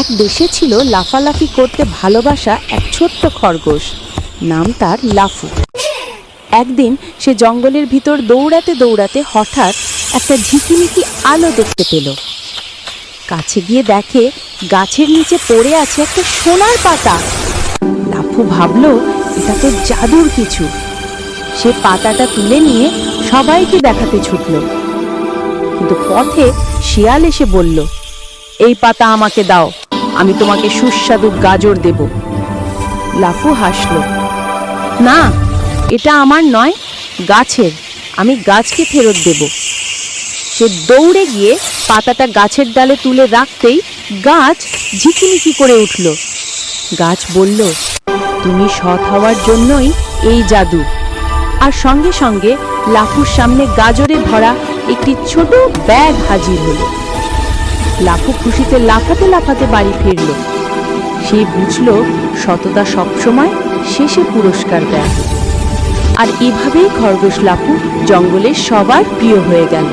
এক দেশে ছিল লাফালাফি করতে ভালোবাসা এক ছোট্ট খরগোশ। নাম তার লাফু। একদিন সে জঙ্গলের ভিতর দৌড়াতে দৌড়াতে হঠাৎ একটা ঝিকিমিকি আলো দেখতে পেল। কাছে গিয়ে দেখে গাছের নিচে পড়ে আছে একটা সোনার পাতা। লাফু ভাবলো এটা তো জাদুর কিছু। সে পাতাটা তুলে নিয়ে সবাইকে দেখাতে ছুটল। কিন্তু পথে শিয়াল এসে বলল, এই পাতা আমাকে দাও, আমি তোমাকে সুস্বাদু গাজর দেব। লাফু হাসল, না, এটা আমার নয়, গাছের, আমি গাছকে ফেরত দেব। সে দৌড়ে গিয়ে পাতাটা গাছের ডালে তুলে রাখতেই গাছ ঝিকিমিকি করে উঠল। গাছ বলল, তুমি সৎ হওয়ার জন্যই এই জাদু। আর সঙ্গে সঙ্গে লাফুর সামনে গাজরে ভরা একটি ছোট ব্যাগ হাজির হলো। লাফু খুশিতে লাফাতে লাফাতে বাড়ি ফিরল। সে বুঝল সততা সবসময় শেষে পুরস্কার দেয়। আর এভাবেই খরগোশ লাফু জঙ্গলের সবার প্রিয় হয়ে গেল।